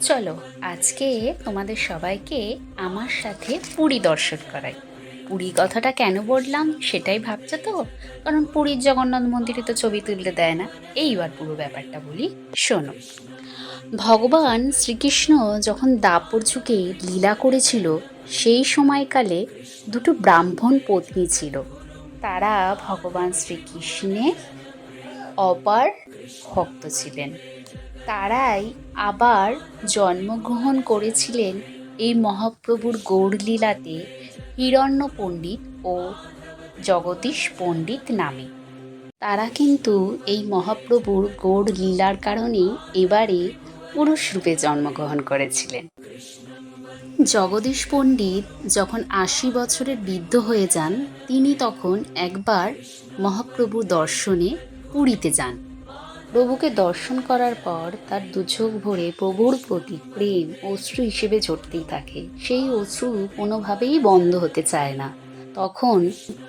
চলো আজকে তোমাদের সবাইকে আমার সাথে পুরী দর্শন করাই। পুরী কথাটা কেন বললাম সেটাই ভাবছো তো? কারণ পুরীর জগন্নাথ মন্দিরে তো ছবি তুলতে দেয় না। এইবার পুরো ব্যাপারটা বলি, শোনো। ভগবান শ্রীকৃষ্ণ যখন দাপর যুগে লীলা করেছিল, সেই সময়কালে দুটো ব্রাহ্মণ পত্নী ছিল। তারা ভগবান শ্রীকৃষ্ণের অপার ভক্ত ছিলেন। তারাই আবার জন্মগ্রহণ করেছিলেন এই মহাপ্রভুর গৌড়লীলাতে হিরণ্য পণ্ডিত ও জগদীশ পণ্ডিত নামে। তারা কিন্তু এই মহাপ্রভুর গৌড় লীলার কারণেই এবারে পুরুষ রূপে জন্মগ্রহণ করেছিলেন। জগদীশ পণ্ডিত যখন ৮০ বছরের বৃদ্ধ হয়ে যান, তিনি তখন একবার মহাপ্রভু দর্শনে পুরীতে যান। প্রভুকে দর্শন করার পর তার দুচোখ ভরে প্রভুর প্রতি প্রেম অশ্রু হিসেবে ঝরতেই থাকে। সেই অশ্রু কোনোভাবেই বন্ধ হতে চায় না। তখন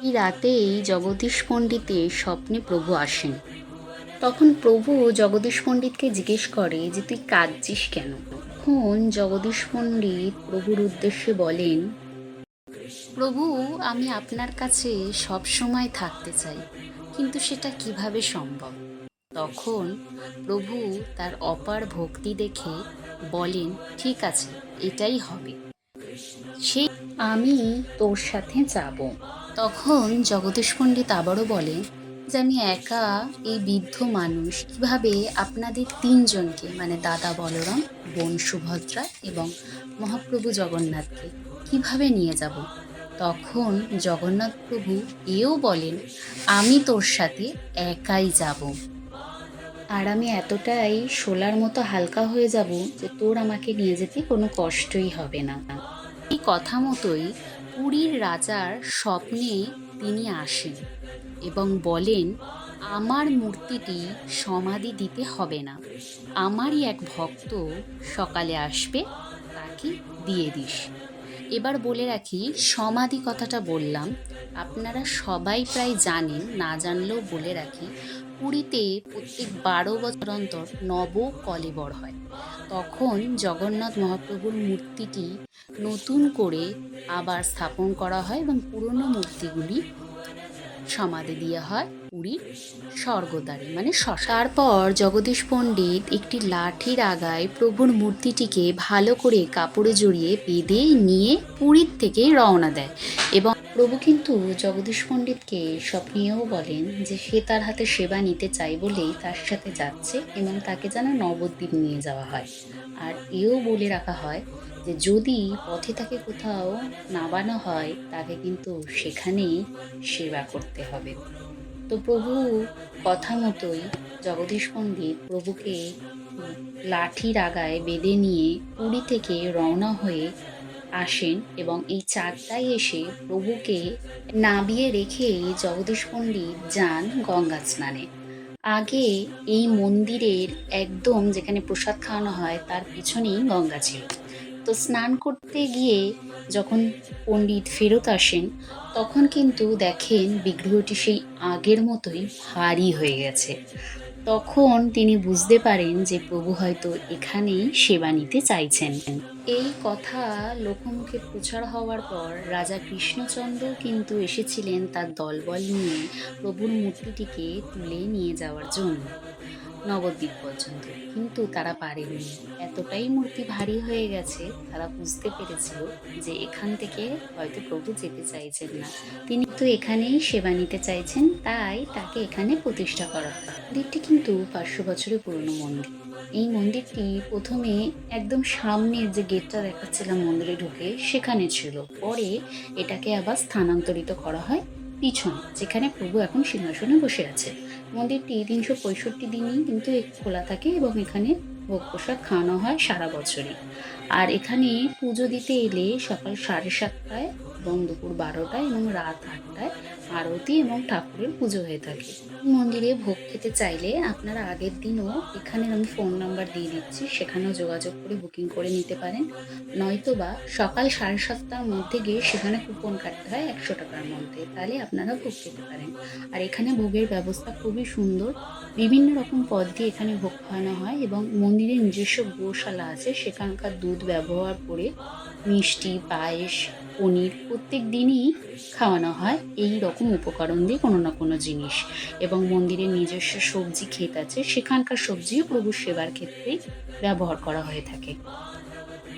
এই রাতেই জগদীশ পণ্ডিতের স্বপ্নে প্রভু আসেন। তখন প্রভু জগদীশ পণ্ডিতকে জিজ্ঞেস করে যে তুই কাঁদছিস কেন? তখন জগদীশ পণ্ডিত প্রভুর উদ্দেশ্যে বলেন, প্রভু, আমি আপনার কাছে সব সময় থাকতে চাই, কিন্তু সেটা কিভাবে সম্ভব? তখন প্রভু তার অপার ভক্তি দেখে বলেন, ঠিক আছে, এটাই হবে, সেই আমি তোর সাথে যাব। তখন জগদীশ পণ্ডিত আবারও বলে যে আমি একা এই বৃদ্ধ মানুষ কিভাবে আপনাদের তিনজনকে মানে দাদা বলরাম, বোন সুভদ্রা এবং মহাপ্রভু জগন্নাথকে কিভাবে নিয়ে যাব? তখন জগন্নাথ প্রভু এও বলেন, আমি তোর সাথে একাই যাব, আর আমি এতটাই শোলার মতো হালকা হয়ে যাব যে তোর আমাকে নিয়ে যেতে কোনো কষ্টই হবে না। এই কথা মতোই পুরীর রাজার স্বপ্নে তিনি আসেন এবং বলেন, আমার মূর্তিটি সমাধি দিতে হবে না, আমারই এক ভক্ত সকালে আসবে, তাকে দিয়ে দিস। এবার বলে রাখি, সমাধি কথাটা বললাম, আপনারা সবাই প্রায় জানেন, না জানলেও বলে রাখি, পুরীতে প্রত্যেক ১২ বছর অন্তর নব কলেবর হয়। তখন জগন্নাথ মহাপ্রভুর মূর্তিটি নতুন করে আবার স্থাপন করা হয় এবং পুরনো মূর্তিগুলি সমাধি দেওয়া হয় পুরীর স্বর্গদ্বারে মানে শ্মশান। তারপর জগদীশ পণ্ডিত একটি লাঠির আগায় প্রভুর মূর্তিটিকে ভালো করে কাপড়ে জড়িয়ে বেঁধে নিয়ে পুরীর থেকে রওনা দেয়। এবং প্রভু কিন্তু জগদীশ পণ্ডিতকে স্বপ্নেও বলেন যে সে তার হাতে সেবা নিতে চায় বলেই তার সাথে যাচ্ছে এবং তাকে যেন নবদ্বীপ নিয়ে যাওয়া হয়। আর এও বলে রাখা হয় যে যদি পথে তাকে কোথাও নামানো হয় তাকে কিন্তু সেখানেই সেবা করতে হবে। তো প্রভু কথা মতোই জগদীশ পণ্ডিত প্রভুকে লাঠির আগায় বেঁধে নিয়ে পুরী থেকে রওনা হয়ে আসেন এবং এই চারটায় এসে প্রভুকে নামিয়ে রেখে জগদীশ পণ্ডিত যান গঙ্গা স্নানে। আগে এই মন্দিরের একদম যেখানে প্রসাদ খাওয়ানো হয় তার পিছনেই গঙ্গা ছিল। তো স্নান করতে গিয়ে যখন পণ্ডিত ফেরত আসেন, তখন কিন্তু দেখেন বিগ্রহটি সেই আগের মতোই ভারী হয়ে গেছে। তখন তিনি বুঝতে পারেন যে প্রভু হয়তো এখানেই সেবা নিতে চাইছেন। এই কথা লোকমুখে প্রচার হওয়ার পর রাজা কৃষ্ণচন্দ্র কিন্তু এসেছিলেন তার দলবল নিয়ে প্রভুর মূর্তিটিকে তুলে নিয়ে যাওয়ার জন্য নবদ্বীপ পর্যন্ত, কিন্তু তারা পারেনি। এতটাই মূর্তি ভারী হয়ে গেছে, তারা বুঝতে পেরেছিল যে এখান থেকে হয়তো প্রভু যেতে চাইছেন না, তিনি তো এখানেই সেবা নিতে চাইছেন, তাই তাকে এখানে প্রতিষ্ঠা করা হয়। মন্দিরটি কিন্তু ৫০০ বছরের পুরনো মন্দির। এই মন্দিরটি প্রথমে একদম সামনের যে গেটটা দেখাচ্ছিলাম মন্দিরে ঢুকে সেখানে ছিল, পরে এটাকে আবার স্থানান্তরিত করা হয় পিছনে, যেখানে প্রভু এখন সিংহাসনে বসে আছে। মন্দিরটি ৩৬৫ দিনই কিন্তু খোলা থাকে এবং এখানে ভোগ প্রসাদ খাওয়ানো হয় সারা বছরই। আর এখানে পুজো দিতে এলে সকাল ৭:৩০টায় এবং দুপুর ১২টায় এবং রাত ৮টায় আরতি এবং ঠাকুরের পুজো হয়ে থাকে। মন্দিরে ভোগ খেতে চাইলে আপনারা আগের দিনও এখানের আমি ফোন নাম্বার দিয়ে দিচ্ছি, সেখানেও যোগাযোগ করে বুকিং করে নিতে পারেন। নয়তোবা সকাল 7:30টার মধ্যে গিয়ে সেখানে কুপন কাটতে হয় 100 টাকার মধ্যে, তাহলে আপনারা ভোগ খেতে পারেন। আর এখানে ভোগের ব্যবস্থা খুবই সুন্দর, বিভিন্ন রকম পদ দিয়ে এখানে ভোগ খাওয়ানো হয় এবং মন্দিরের নিজস্ব গোশালা আছে, সেখানকার দুধ ব্যবহার করে মিষ্টি, পায়েস, পনির প্রত্যেক দিনই খাওয়ানো হয় এই রকম উপকরণ দিয়ে কোনো না কোনো জিনিস। এবং মন্দিরের নিজস্ব সবজি ক্ষেত আছে, সেখানকার সবজিও প্রভুর সেবার ক্ষেত্রেই ব্যবহার করা হয়ে থাকে।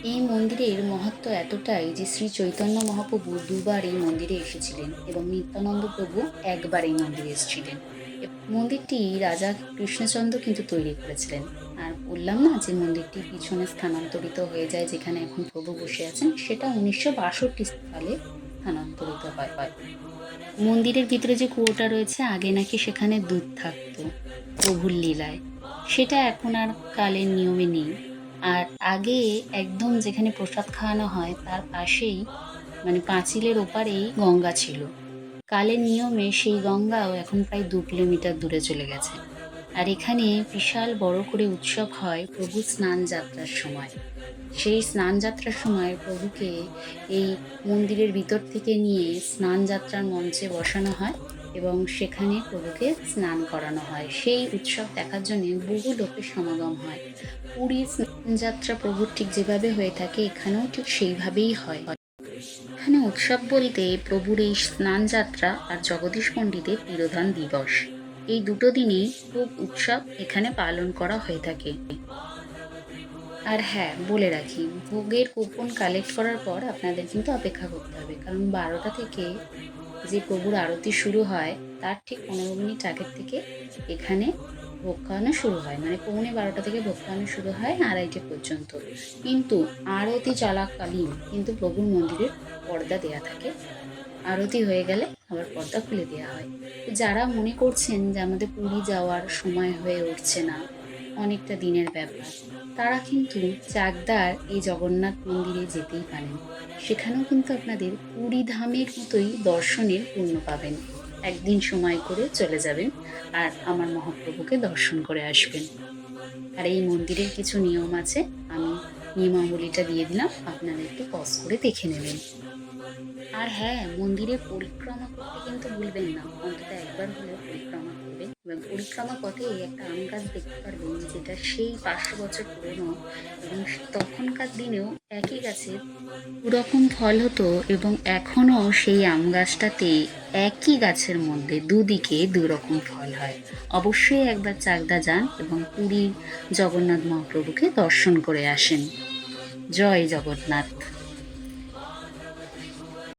এই মন্দিরের মহত্ব এতটাই যে শ্রী চৈতন্য মহাপ্রভু দুবার এই মন্দিরে এসেছিলেন এবং নিত্যানন্দ প্রভু একবার এই মন্দিরে এসেছিলেন। মন্দিরটি রাজা কৃষ্ণচন্দ্র কিন্তু তৈরি করেছিলেন। আর বললাম না যে মন্দিরটি পিছনে স্থানান্তরিত হয়ে যায়, যেখানে এখন প্রভু বসে আছেন, সেটা 1962 সালে স্থানান্তরিত হয়। মন্দিরের ভিতরে যে কুয়োটা রয়েছে, আগে নাকি সেখানে দুধ থাকতো প্রভুর লীলায়, সেটা এখন আর কালের নিয়মে নেই। আর আগে একদম যেখানে প্রসাদ খাওয়ানো হয় তার পাশেই মানে পাঁচিলের ওপারেই গঙ্গা ছিল। কালের নিয়মে সেই গঙ্গাও এখন প্রায় 2 কিলোমিটার দূরে চলে গেছে। আর এখানে বিশাল বড় করে উৎসব হয় প্রভু স্নান যাত্রার সময়। সেই স্নান যাত্রার সময় প্রভুকে এই মন্দিরের ভিতর থেকে নিয়ে স্নান যাত্রার মঞ্চে বসানো হয় এবং সেখানে প্রভুকে স্নান করানো হয়। সেই উৎসব দেখার জন্য বহু লোকের সমাগম হয়। পুরীর স্নান যাত্রা প্রভুর ঠিক যেভাবে হয়ে থাকে এখানেও ঠিক সেইভাবেই হয়। এখানে উৎসব বলতে প্রভুর এই স্নান যাত্রা আর জগদীশ পণ্ডিতের তিরোধান দিবস, এই দুটো দিনই খুব উৎসব এখানে পালন করা হয়ে থাকে। আর হ্যাঁ, বলে রাখি, ভোগের কুপন কালেক্ট করার পর আপনাদের কিন্তু অপেক্ষা করতে হবে, কারণ 12টা থেকে যে প্রভুর আরতি শুরু হয় তার ঠিক 15 মিনিট আগের থেকে এখানে ভোগ খাওয়ানো শুরু হয়। মানে 12:15 থেকে ভোগ খাওয়ানো শুরু হয় 2:30 পর্যন্ত। কিন্তু আরতি চলাকালীন কিন্তু প্রভুর মন্দিরের পর্দা দেয়া থাকে। আরতি হয়ে গেলে আবার পর্দা খুলে দেওয়া হয়। তো যারা মনে করছেন যে আমাদের পুরী যাওয়ার সময় হয়ে উঠছে না, অনেকটা দিনের ব্যাপার, তারা কিন্তু চাকদার এই জগন্নাথ মন্দিরে যেতেই পারেন। সেখানেও কিন্তু আপনাদের পুরী ধামের মতোই দর্শনের পূর্ণ পাবেন। একদিন সময় করে চলে যাবেন আর আমার মহাপ্রভুকে দর্শন করে আসবেন। আর এই মন্দিরের কিছু নিয়ম আছে, আমি নিয়মাবলীটা দিয়ে দিলাম, আপনারা একটু পজ করে দেখে নেবেন। আর হ্যাঁ, মন্দিরের পরিক্রমা করতে কিন্তু ভুলবেন না, অন্তত একবার হলেও পরিক্রমা করবেন। এবং পরিক্রমা পথে একটা আম গাছ দেখতে পারবেন, যেটা সেই 500 বছর পুরনো এবং তখনকার দিনেও একই গাছের দুরকম ফল হতো এবং এখনও সেই আম গাছটাতে একই গাছের মধ্যে দুদিকে দুরকম ফল হয়। অবশ্যই একবার চাকদা যান এবং পুরীর জগন্নাথ মহাপ্রভুকে দর্শন করে আসেন। জয় জগন্নাথ।